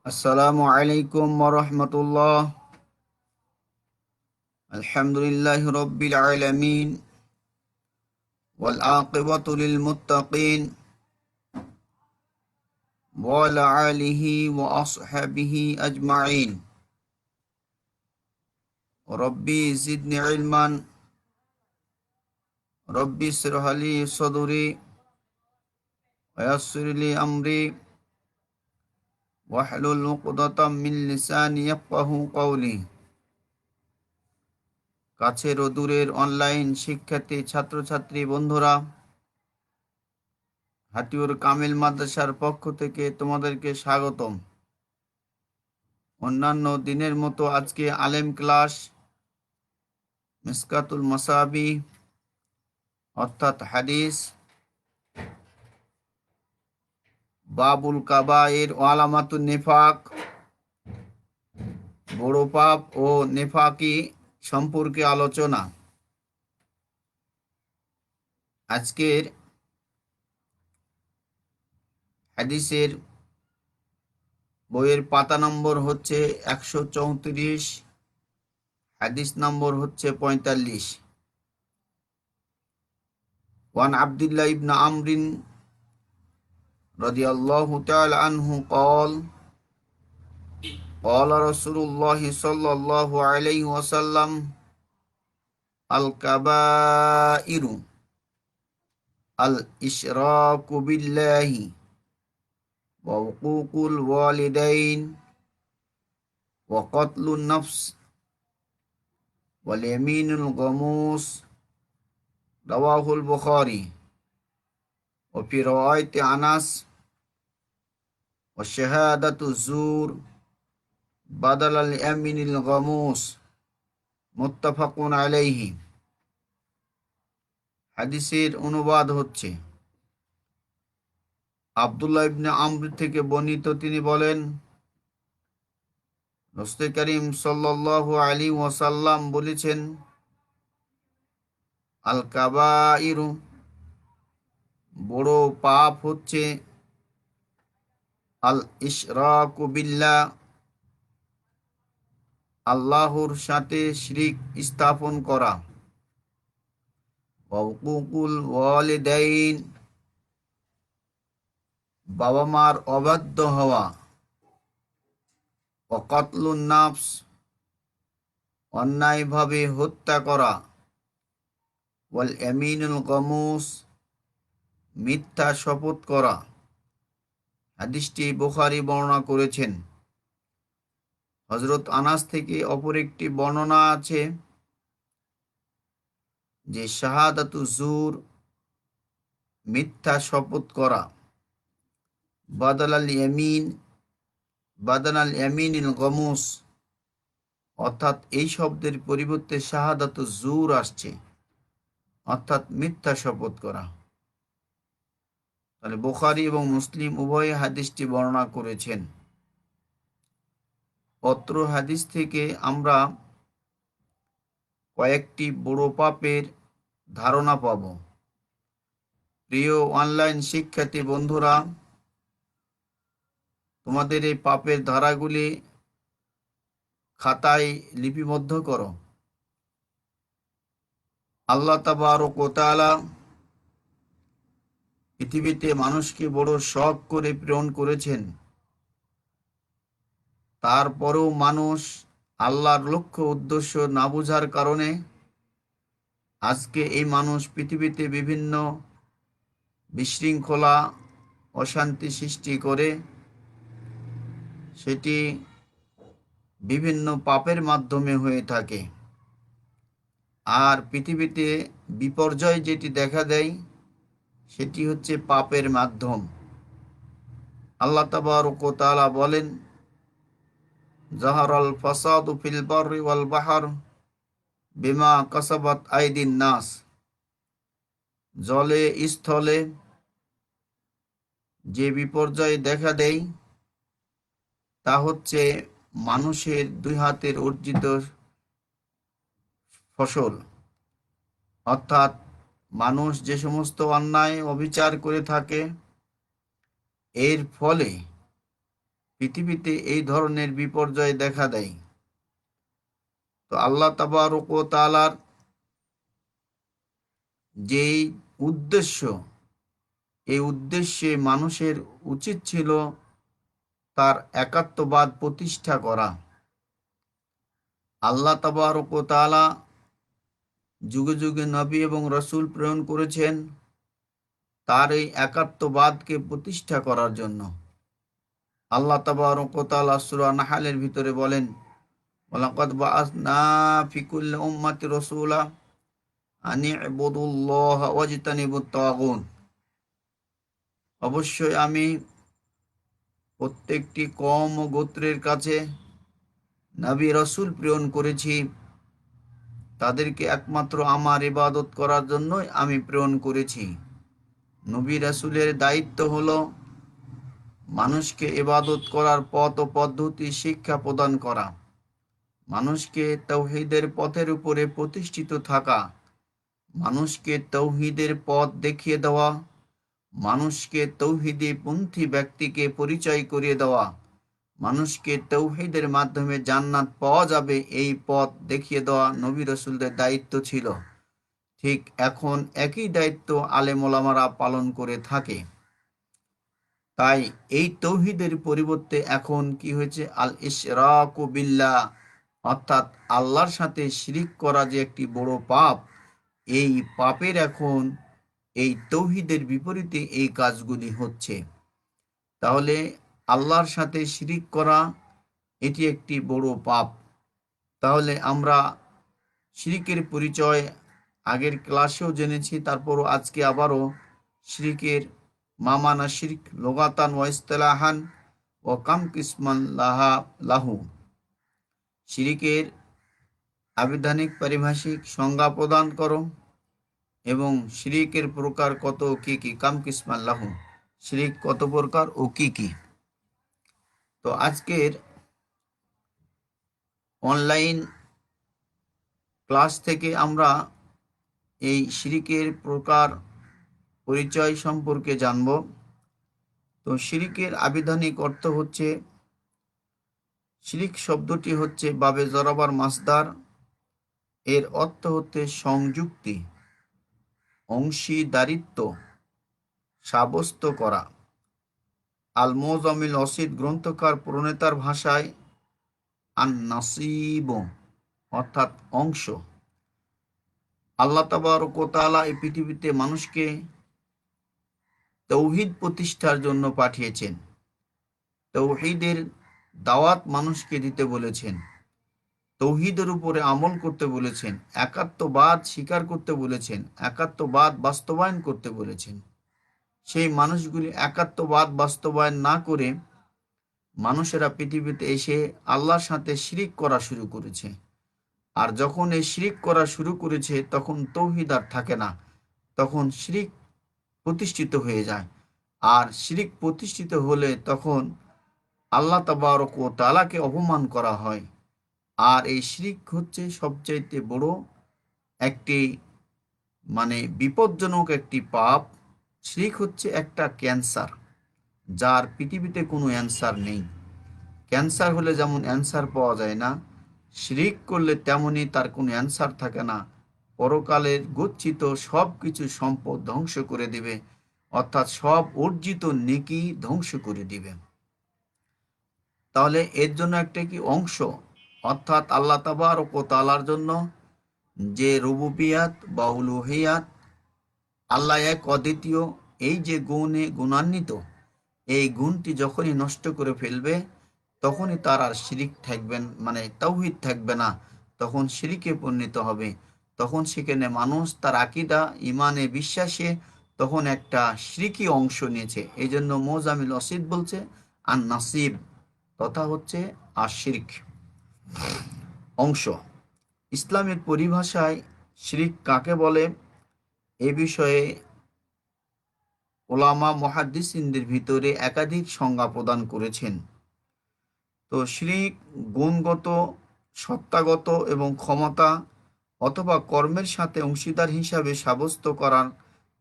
আসসালামু আলাইকুম ওয়া রাহমাতুল্লাহ। আলহামদুলিল্লাহি রাব্বিল আলামিন ওয়াল আকিবাতু লিল মুত্তাকিন ওয়া আলা আলিহি ওয়া আসহাবিহি আজমাইন। রব্বি জিদনি ইলমান, রব্বি ইশরাহ লি সাদরি ওয়া ইয়াসসির লি আমরি ওয়াহলুল উকদাতাম মিন লিসানি ইয়াফকাহু কওলি। কাছের ও দূরের অনলাইন শিক্ষার্থী ছাত্রছাত্রী বন্ধুরা, হাতিউর কামিল মাদ্রাসার পক্ষ থেকে তোমাদেরকে স্বাগতম। অন্যান্য দিনের মতো আজকে আলেম ক্লাস মিসকাতুল মাসাবি অর্থাৎ হাদিস, বাবুল কাবায়ের ও আলামাতুন নিফাক, বড় পাপ ও নেফাকি সম্পর্কে আলোচনা। আজকের হাদিসের বইয়ের পাতা নম্বর হচ্ছে 134, হাদিস নম্বর হচ্ছে 45। ওয়ান আব্দুল্লাহ ইবনে আমরিন রাদিয়াল্লাহু তাআলা আনহু قال قال رسول الله صلى الله عليه وسلم الكبائر الإشراك بالله وعقوق الوالدين وقتل النفس واليمين الغموس، رواه البخاري. وفي رواية أنس وشهادة الزور بدل اليمين الغموس، মুত্তাফাক আলাইহি। হাদিসের অনুবাদ হচ্ছে, আব্দুল্লাহ ইবনে আমর থেকে বর্ণিত, তিনি বলেন, রাসূল করিম সাল্লাল্লাহু আলাইহি ওয়াসাল্লাম বলেছেন, আল কাবাইরু, বড় পাপ হচ্ছে, আল ইশরাকু বিল্লাহ, আল্লাহর সাথে শিরক স্থাপন করা, হুকুকুল ওয়ালিদাইন, বাবা মার অবাধ্য হওয়া, ও কতলুন নাফস, অন্যায়ভাবে হত্যা করা, ওয়াল ইয়ামিনুল গমুস, মিথ্যা শপথ করা। হাদিসটি বুখারী বর্ণনা করেছেন। হযরত আনাস থেকে অপর একটি বর্ণনা আছে যে শাহাদাতু জুর, মিথ্যা শপথ করা, বাদালাল ইয়ামিনিল গমুস, অর্থাৎ এই শব্দের পরিবর্তে শাহাদাতু জুর আসছে, অর্থাৎ মিথ্যা শপথ করা। তাহলে বুখারী এবং মুসলিম উভয় হাদিসটি বর্ণনা করেছেন। অত্র হাদিস থেকে আমরা কয়েকটি বড় পাপের ধারণা পাব। প্রিয় অনলাইন শিক্ষার্থী বন্ধুরা, তোমাদের এই পাপের ধারাগুলি খাতায় লিপিবদ্ধ করো। আল্লাহ তাবারক ওয়া তাআলা পৃথিবীতে মানুষকে বড় শখ করে প্রেরণ করেছেন। তারপরেও মানুষ আল্লাহর লক্ষ্য উদ্দেশ্য না বোঝার কারণে আজকে এই মানুষ পৃথিবীতে বিভিন্ন বিশৃঙ্খলা, অশান্তি সৃষ্টি করে, সেটি বিভিন্ন পাপের মাধ্যমে হয়ে থাকে। আর পৃথিবীতে বিপর্যয় যেটি দেখা দেয় সেটি হচ্ছে পাপের মাধ্যম। আল্লাহ তাবারক ওয়া তাআলা বলেন, জাহারাল ফাসাদু ফিল বাররি ওয়াল বাহর বিমা কাসাবাত আইদিন নাস, জলে স্থলে যে বিপর্যয় দেখা দেয় তা হচ্ছে মানুষের দুই হাতের অর্জিত ফসল। অর্থাৎ মানুষ যে সমস্ত অন্যায় অবিচার করে থাকে, এর ফলে পৃথিবীতে এই ধরনের বিপর্যয় দেখা দেয়। তো আল্লাহ তাবারক ওয়া তাআলার যেই উদ্দেশ্য, এই উদ্দেশ্যে মানুষের উচিত ছিল তার একাত্মবাদ প্রতিষ্ঠা করা। আল্লাহ তাবারক ওয়া তাআলা যুগে যুগে নবী এবং রসুল প্রেরণ করেছেন তার এই একাত্মবাদকে প্রতিষ্ঠা করার জন্য। আল্লাহ তাবারক ওয়া তাআলা সূরা নাহলের ভিতরে বলেন, ওয়ালাকাদ বাআসনা ফি কুল্লি উম্মাতি রাসূলা আন ইবুদুল্লাহা ওয়াজতানিবুত তাগুত। অবশ্যই আমি প্রত্যেকটি কওম ও গোত্রের কাছে নবী রাসূল প্রেরণ করেছি, তাদেরকে একমাত্র আমার ইবাদত করার জন্যই আমি প্রেরণ করেছি। নবী রাসূলের দায়িত্ব হলো মানুষকে ইবাদত করার পথ ও পদ্ধতি শিক্ষা প্রদান করা, মানুষকে তাওহীদের পথের উপরে প্রতিষ্ঠিত থাকা, মানুষকে তাওহীদের পথ দেখিয়ে দেওয়া, মানুষকে তাওহীদী পন্থী ব্যক্তিকে পরিচয় করিয়ে দেওয়া, মানুষকে তাওহীদের মাধ্যমে জান্নাত পাওয়া যাবে এই পথ দেখিয়ে দেওয়া নবী রাসূলদের দায়িত্ব ছিল। ঠিক এখন একই দায়িত্ব আলেম ওলামারা পালন করে থাকে। তাই এই তাওহীদের পরিবর্তে এখন কি হয়েছে, আল ইশরাকু বিল্লাহ, অর্থাৎ আল্লাহর সাথে শিরিক করা যে একটি বড় পাপ, এই পাপের এখন এই তাওহীদের বিপরীতে এই কাজগুলি হচ্ছে। তাহলে আল্লাহর সাথে শিরিক করা এটি একটি বড় পাপ। তাহলে আমরা শিরিকের পরিচয় আগের ক্লাসেও জেনেছি, তারপরও আজকে আবারও শিরিকের মামানা শিরক লুগাতান ওয়া ইসতিলাহান ও কাম কিসমান লাহু, শিরিকের আবিধানিক পারিভাষিক সংজ্ঞা প্রদান করো এবং শিরিকের প্রকার কত কি কি, কাম কিসমান লাহু, শিরিক কত প্রকার ও কি কি। তো আজকের অনলাইন ক্লাস থেকে আমরা এই শিরিকের প্রকার পরিচয় সম্পর্কে জানব। তো শিরিকের আবিধানিক অর্থ হচ্ছে, শিরিক শব্দটি হচ্ছে বাবে জরাবার মাসদার, এর অর্থ হচ্ছে সংযুক্তি, অংশীদারিত্ব সাব্যস্ত করা। আল মুজামিল অসিদ গ্রন্থকার প্রণেতার ভাষায় আন নাসিব অর্থাৎ অংশ। আল্লাহ তাবারক ওয়া তাআলা এই পৃথিবীতে মানুষকে তাওহীদ প্রতিষ্ঠার জন্য পাঠিয়েছেন, তাওহীদের দাওয়াত মানুষকে দিতে বলেছেন, তাওহীদের উপরে আমল করতে বলেছেন, একাত্মবাদ স্বীকার করতে বলেছেন, একাত্মবাদ বাস্তবায়ন করতে বলেছেন। সেই মানুষগুলি একাত্মবাদ বাস্তবায়ন না করে মানুষেরা পৃথিবীতে এসে আল্লাহর সাথে শিরিক করা শুরু করেছে। আর যখন এই শিরিক করা শুরু করেছে তখন তাওহীদ আর থাকে না, তখন শিরিক প্রতিষ্ঠিত হয়ে যায়। আর শিরিক প্রতিষ্ঠিত হলে তখন আল্লাহ তাবারক ওয়া তাআলাকে অপমান করা হয়। আর এই শিরিক হচ্ছে সবচাইতে বড় একটি বিপজ্জনক একটি পাপ। শিরিক হচ্ছে একটা ক্যান্সার, যার পৃথিবীতে কোনো অ্যান্সার নেই। ক্যান্সার হলে যেমন অ্যান্সার পাওয়া যায় না, শিরিক করলে তেমনই তার কোনো অ্যান্সার থাকে না। পরকালের গচ্ছিত সব কিছু সম্পদ ধ্বংস করে দিবে, অর্থাৎ সব অর্জিত নেকি ধ্বংস করে দিবে। তাহলে এর জন্য একটা কি অংশ, অর্থাৎ আল্লাহ তাবারক ওয়া তাআলার জন্য যে রুবুবিয়াত বা উলুহিয়াত, আল্লাহ এক অদ্বিতীয়, এই যে গুণে গুণান্বিত, এই গুণটি যখনই নষ্ট করে ফেলবে তখনই তার আর শিরিক থাকবেন তাওহীদ থাকবে না, তখন শিরিকে পরিণত হবে। তখন সেখানে মানুষ তার আকীদা ইমানে বিশ্বাসে তখন একটা শিরকি অংশ নিয়েছে। এই জন্য মুজামিল অসিদ বলছে আর নাসিব তথা হচ্ছে আর শিরক অংশ। ইসলামের পরিভাষায় শিরিক কাকে বলে এ বিষয়ে ওলামা মুহাদ্দিসিনদের ভিতরে একাধিক সংজ্ঞা প্রদান করেছেন। তো শিরিক গুণগত, সত্তাগত এবং ক্ষমতা অথবা কর্মের সাথে অংশীদার হিসাবে সাব্যস্ত করার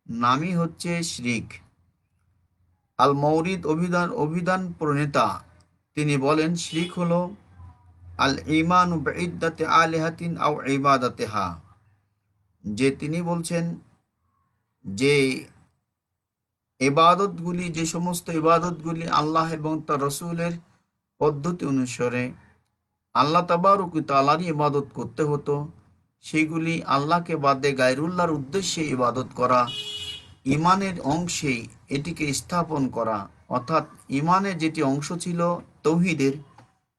নামই হচ্ছে শিরিক। আল মৌরিদ অভিধান প্রণেতা তিনি বলেন শিরক হলো আল ঈমানু বিইদ্দাতি আলিহাতিন আও ইবাদাতিহা, যে তিনি বলছেন যে ইবাদতগুলি, যে সমস্ত ইবাদতগুলি আল্লাহ এবং তার রসুলের পদ্ধতি অনুসারে আল্লাহ তাবারক ওয়া তাআলারই ইবাদত করতে হতো, সেগুলি আল্লাহকে বাদে গায়রুল্লাহর উদ্দেশ্যে ইবাদত করা, ইমানের অংশে এটিকে স্থাপন করা, অর্থাৎ ইমানের যেটি অংশ ছিল তৌহিদের,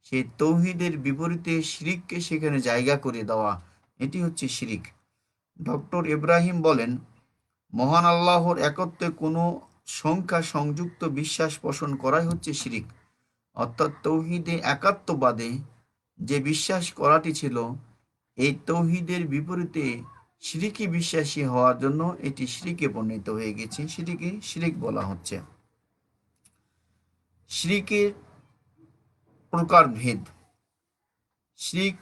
সেই তৌহিদের বিপরীতে শিরিককে সেখানে জায়গা করে দেওয়া, এটি হচ্ছে শিরিক। ডক্টর ইব্রাহিম বলেন, মহান আল্লাহর একত্বে কোনো সংখ্যা সংযুক্ত বিশ্বাস পোষণ করাই হচ্ছে শিরিক। অর্থাৎ তৌহিদে একাত্মবাদে যে বিশ্বাস করাটি ছিল, এই তৌহিদের বিপরীতে শিরিকি বিশ্বাসী হওয়ার জন্য এটি শিরিকে পরিণত হয়ে গেছে, সেটিকে শিরিক বলা হচ্ছে। শিরিকের প্রকারভেদ। শিরিক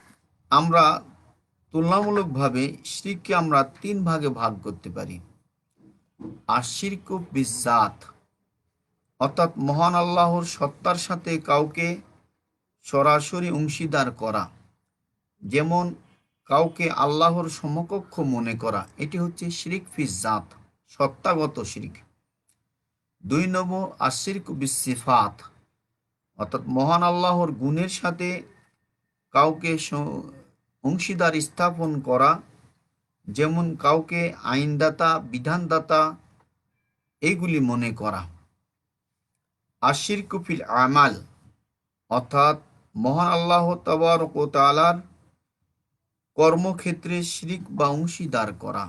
আমরা তুলনামূলকভাবে শিরিককে আমরা 3 ভাগে ভাগ করতে পারি। আশিরকু বিজ্জাত, অর্থাৎ মহান আল্লাহর সত্তার সাথে কাউকে সরাসরি অংশীদার করা, যেমন কাউকে আল্লাহর সমকক্ষ মনে করা, এটি হচ্ছে শিরিক ফিজ্জাত, সত্তাগত শিরিক। 2 নম্বর আশিরকু বিসিফাত, অর্থাৎ মহান আল্লাহর গুণের সাথে কাউকে অংশীদার স্থাপন করা, যেমন কাউকে আইনদাতা, বিধানদাতা এইগুলি মনে করা। আশিরকু ফিল আমাল, অর্থাৎ মহান আল্লাহ তাবারক ওয়া তাআলার কর্মক্ষেত্রে শিরিক বা অংশীদার করা,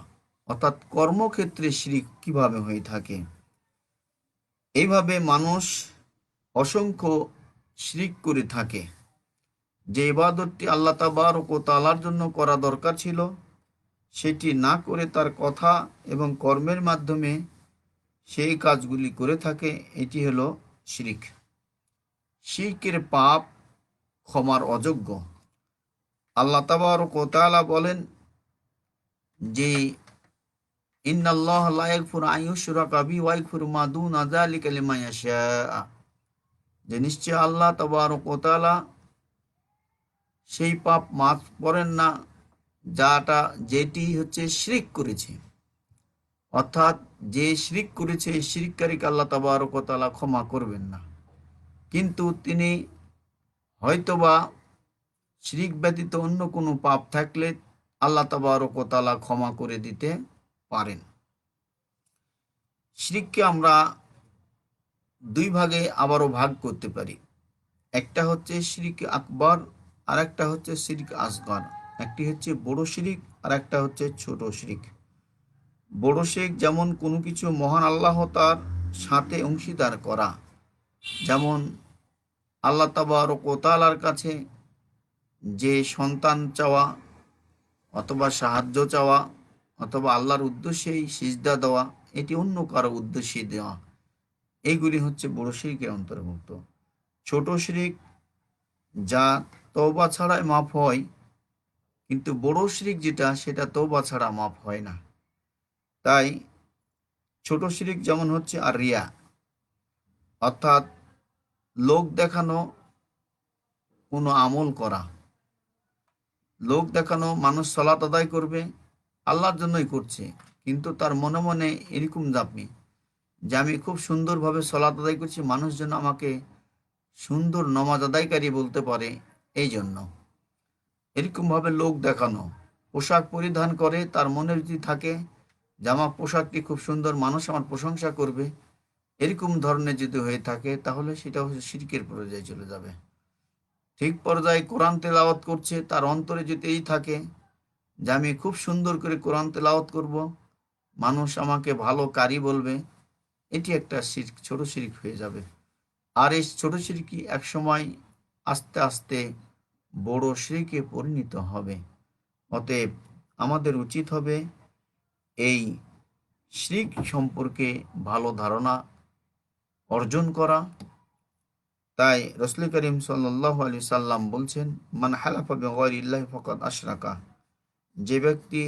অর্থাৎ কর্মক্ষেত্রে শিরিক কিভাবে হয়ে থাকে। এইভাবে মানুষ অসংখ্য শিরিক করে থাকে। যে ইবাদতটি আল্লাহ তাবারক ওয়া তাআলার জন্য করা দরকার ছিল, সেটি না করে তার কথা এবং কর্মের মাধ্যমে সেই কাজগুলি করে থাকে, এটি হলো শিরিক। শিরকের পাপ ক্ষমার অযোগ্য। আল্লাহ তাবারক ওয়া তাআলা বলেন যে ইন্নাল্লাহা লা ইয়াগফিরু আন ইউশরাকা বিহি ওয়া ইয়াগফিরু মা দুনা যালিকা লিমান ইয়াশা, যে নিশ্চয় আল্লাহ তাবারক ওয়া তাআলা সেই পাপ মাফ করেন না যেটি হচ্ছে শিরিক করেছে, অর্থাৎ যে শিরিক করেছে এই শিরিককারীকে আল্লাহ তাবারক ওয়া তাআলা ক্ষমা করবেন না। কিন্তু তিনি হয়তোবা শিরিক ব্যতীত অন্য কোনো পাপ থাকলে আল্লাহ তাবারক ওয়া তাআলা ক্ষমা করে দিতে পারেন। শিরিককে আমরা 2 ভাগে আবারও ভাগ করতে পারি। একটা হচ্ছে শিরিক আকবর, আর একটা হচ্ছে শিরিক আসগর। একটি হচ্ছে বড় শিরিক, আর একটা হচ্ছে ছোট শিরিক। বড় শিরিক যেমন কোনো কিছু মহান আল্লাহ তার সাথে অংশীদার করা, যেমন আল্লাহ তাবারক ওয়া তাআলার কাছে যে সন্তান চাওয়া, অথবা সাহায্য চাওয়া, অথবা আল্লাহর উদ্দেশ্যেই সিজদা দেওয়া, এটি অন্য কারো উদ্দেশ্যে দেওয়া, এইগুলি হচ্ছে বড় শিরকের অন্তর্ভুক্ত। ছোট শিরিক যা তওবা ছাড়াই মাফ হয়, কিন্তু বড় শিরিক যেটা, সেটা তওবা ছাড়া মাফ হয় না। তাই ছোট শিরিক যেমন হচ্ছে আর রিয়া, অর্থাৎ লোক দেখানো কোনো আমল করা। লোক দেখানো, মানুষ সালাত আদায় করবে, আল্লাহর জন্যই করছে, কিন্তু তার মনে মনে এরকম দাবি যে আমি খুব সুন্দরভাবে সালাত আদায় করছি, মানুষ যেন আমাকে সুন্দর নমাজ আদায়কারী বলতে পারে, এই জন্য এরকমভাবে লোক দেখানো। পোশাক পরিধান করে, তার মনে যদি থাকে যে আমার পোশাকটি খুব সুন্দর, মানুষ আমার প্রশংসা করবে, এরকম ধরনের যদি হয়ে থাকে, তাহলে সেটা হচ্ছে শিরকের পর্যায়ে চলে যাবে। ঠিক পর্যায়ে কোরআন তেলাওয়াত করছে, তার অন্তরে যদি এই থাকে যে আমি খুব সুন্দর করে কোরআন তেলাওয়াত করব, মানুষ আমাকে ভালো কারি বলবে, এটি একটা শিরক, ছোট শিরক হয়ে যাবে। আর এই ছোট শিরকই একসময় আস্তে আস্তে বড় শিরকে পরিণত হবে। অতএব আমাদের উচিত হবে এই শিরক সম্পর্কে ভালো ধারণা অর্জন করা। তাই রাসূল করিম সাল্লাল্লাহু আলাইহি সাল্লাম বলছেন, মান হালাফা বিগাইরিল্লাহি ফাকাদ আশরাকা, যে ব্যক্তি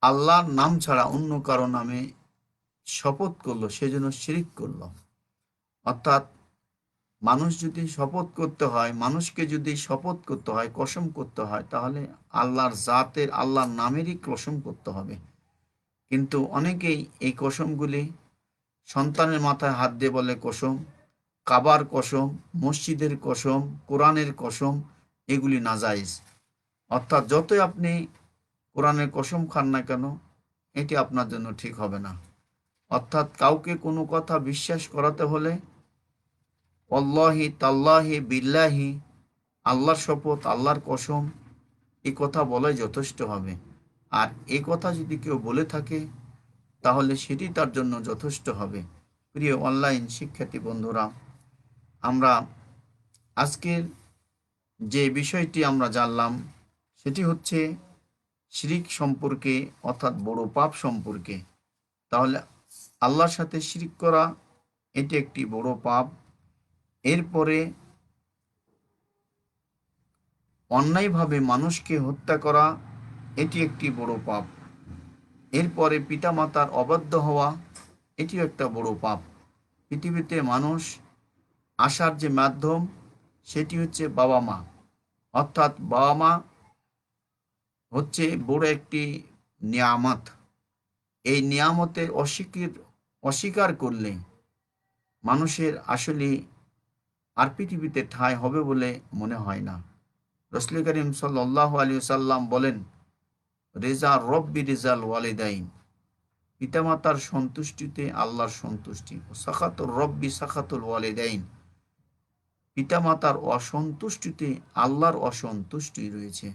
আল্লাহর নাম ছাড়া অন্য কারো নামে শপথ করলো, সেজন্য শিরিক করলো। অর্থাৎ মানুষ যদি শপথ করতে হয়, মানুষকে যদি শপথ করতে হয়, কসম করতে হয়, তাহলে আল্লাহর জাতের, আল্লাহর নামেরই কসম করতে হবে। কিন্তু অনেকেই এই কসমগুলি সন্তানের মাথায় হাত দিয়ে বলে কসম, কাবার কসম, মসজিদের কসম, কোরআনের কসম, এগুলি নাজায়েজ। অর্থাৎ যতই আপনি কোরআনের কসম খান না কেন, এটি আপনার জন্য ঠিক হবে না। অর্থাৎ কাউকে কোনো কথা বিশ্বাস করাতে হলে অল্লাহি তাল্লাহি বিল্লাহি, আল্লাহর শপথ, আল্লাহর কসম, এই কথা বলাই যথেষ্ট হবে। আর এই কথা যদি কেউ বলে থাকে তাহলে সেটি তার জন্য যথেষ্ট হবে। প্রিয় অনলাইন শিক্ষার্থী বন্ধুরা, আমরা আজকের যে বিষয়টি আমরা জানলাম সেটি হচ্ছে শিরিক সম্পর্কে, অর্থাৎ বড় পাপ সম্পর্কে। তাহলে আল্লাহর সাথে শিরিক করা এটি একটি বড় পাপ। এরপরে অন্যায়ভাবে মানুষকে হত্যা করা এটি একটি বড় পাপ। এরপরে পিতামাতার অবাধ্য হওয়া এটিও একটা বড় পাপ। পৃথিবীতে মানুষ আসার যে মাধ্যম সেটি হচ্ছে বাবা মা। অর্থাৎ বাবা মা হচ্ছে বড় একটি নিয়ামত। এই নিয়ামতের অস্বীকার করলে মানুষের আসলে আর পৃথিবীতে ঠাঁই হবে বলে মনে হয় না। রাসূল করিম সাল্লাল্লাহু আলাইহি ওয়াসাল্লাম বলেন, রেজা রব্বি রেজাল ওয়ালিদাইন, পিতামাতার সন্তুষ্টিতে আল্লাহর সন্তুষ্টি, ও সাখাতুর রব্বি সাখাতুল ওয়ালিদাইন, পিতামাতার অসন্তুষ্টিতে আল্লাহর অসন্তুষ্টি রয়েছে।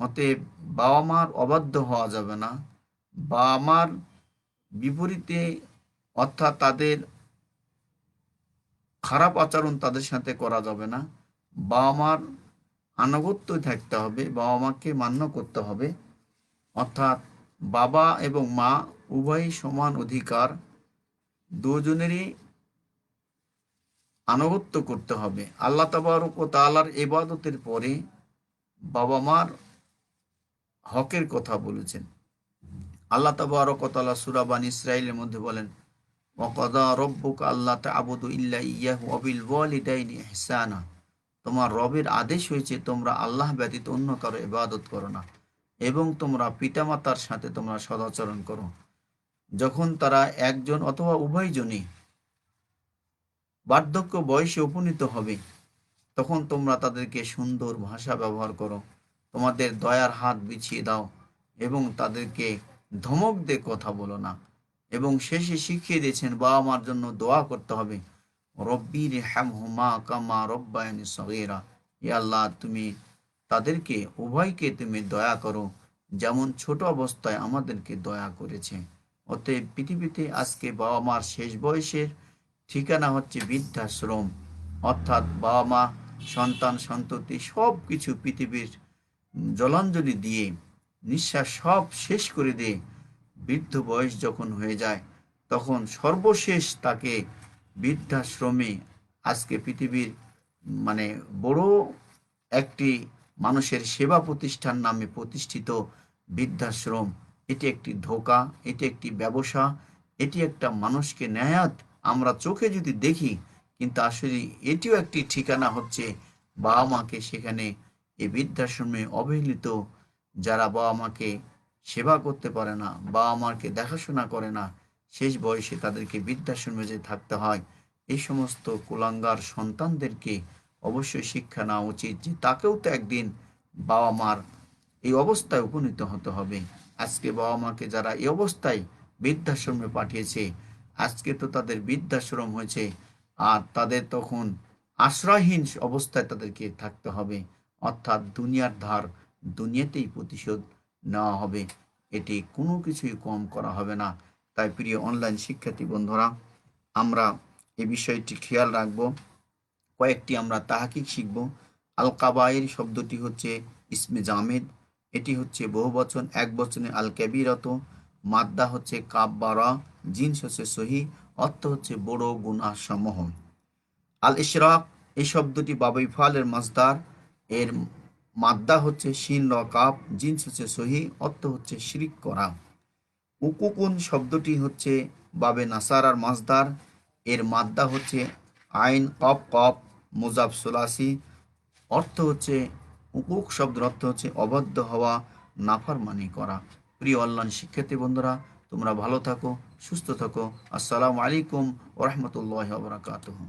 অতএব বাবা মার অবাধ্য হওয়া যাবে না, বাবা মার বিপরীতে, অর্থাৎ তাদের খারাপ আচরণ তাদের সাথে করা যাবে না। বাবা মার আনুগত্য থাকতে হবে, বাবা মাকে মান্য করতে হবে। অর্থাৎ বাবা এবং মা উভয়ই সমান অধিকার, দুজনেরই আনুগত্য করতে হবে। আল্লাহ তাবারক ও তাআলার ইবাদতের পরে বাবা মার হকের কথা বলেছেন। আল্লাহ তাবারক ও তাআলা সূরা বানী ইসরাঈলের মধ্যে বলেন, ওয়াকাদা রব্বুকা আল্লা তা'বুদু ইল্লা ইয়্যাহু ওয়া বিল ওয়ালিদাইনি ইহসানা, তোমার রবের আদেশ হয়েছে তোমরা আল্লাহ ব্যতীত অন্য কারো ইবাদত করো না এবং তোমরা পিতামাতার সাথে তোমরা সদাচরণ করো। যখন তারা একজন অথবা উভয়জনই বার্ধক্য বয়সে উপনীত হবে, তখন তোমরা তাদেরকে সুন্দর ভাষা ব্যবহার করো, তোমাদের দয়ার হাত বিছিয়ে দাও এবং তাদেরকে ধমক দিয়ে কথা বলো না। এবং শেষে শিখিয়ে দিয়েছেন বাবা মার জন্য দোয়া করতে হবে, রব্বির হ্যামহুমা কামা রব্বায়ানি সগীরা, ইয়া আল্লাহ তুমি তাদেরকে উভয়কে তুমি দয়া করো যেমন ছোট অবস্থায় আমাদেরকে দয়া করেছে। অতএব পৃথিবীতে আজকে বাবা মার শেষ বয়সের ঠিকানা হচ্ছে বৃদ্ধাশ্রম। অর্থাৎ বাবা মা, সন্তান, সন্ততি সব কিছু পৃথিবীর জলাঞ্জলি দিয়ে নিঃশ্বাস সব শেষ করে দিয়ে বৃদ্ধ বয়স যখন হয়ে যায়, তখন সর্বশেষ তাকে বৃদ্ধাশ্রমে, আজকে পৃথিবীর মানে বড় একটি মানুষের সেবা প্রতিষ্ঠান নামে প্রতিষ্ঠিত বৃদ্ধাশ্রম, এটি একটি ধোঁকা, এটি একটি ব্যবসা, এটি একটা মানুষকে নেয়াত আমরা চোখে যদি দেখি, কিন্তু আসলে এটিও একটি ঠিকানা হচ্ছে বাবা মাকে সেখানে এই বৃদ্ধাশ্রমে অবহেলিত, যারা বাবা মাকে সেবা করতে পারে না, বাবা মাকে দেখাশোনা করে না, শেষ বয়সে তাদেরকে বৃদ্ধাশ্রমে যে থাকতে হয়। এই সমস্ত কুলাঙ্গার সন্তানদেরকে অবশ্যই শিক্ষা নেওয়া উচিত যে তাকেও তো একদিন বাবা মার এই অবস্থায় উপনীত হতে হবে। আজকে বাবা মাকে যারা এই অবস্থায় বৃদ্ধাশ্রমে পাঠিয়েছে, আজকে তো তাদের বৃদ্ধাশ্রম হয়েছে, আর তাদের তখন আশ্রয়হীন অবস্থায় তাদেরকে থাকতে হবে। অর্থাৎ দুনিয়ার ধার দুনিয়াতেই প্রতিশোধ নেওয়া হবে, এটি কোনো কিছুই কম করা হবে না। তাই প্রিয় অনলাইন শিক্ষার্থী বন্ধুরা, আমরা এই বিষয়টি খেয়াল রাখবো। কয়েকটি আমরা তাহাকিক শিখব। আল কাবায়ের শব্দটি হচ্ছে ইসমে জামেদ, এটি হচ্ছে বহুবচন, এক বচনে আল কাবীরাত, মাদ্দা হচ্ছে কাব বারা, জিন্স হচ্ছে সহি, অর্থ হচ্ছে বড় গুনাহ সমূহ। আল ইশরাক এই শব্দটি বাবাই ফালের মাসদার, এর মাদ্দা হচ্ছে শিন র কাব, জিন্স হচ্ছে সহি, অর্থ হচ্ছে শিরিক করা। উকুকুন শব্দটি হচ্ছে বাবে নাসারার মাসদার, এর মাদ্দা হচ্ছে আইন কপ কপ মুজাফ সুলাসি, অর্থ হচ্ছে উকুক শব্দের অর্থ হচ্ছে অবাধ্য হওয়া, নাফরমানি করা। প্রিয় অনলাইন শিক্ষার্থী বন্ধুরা, তোমরা ভালো থাকো, সুস্থ থাকো। আসসালামু আলাইকুম ওয়া রাহমাতুল্লাহি ওয়া বারাকাতুহু।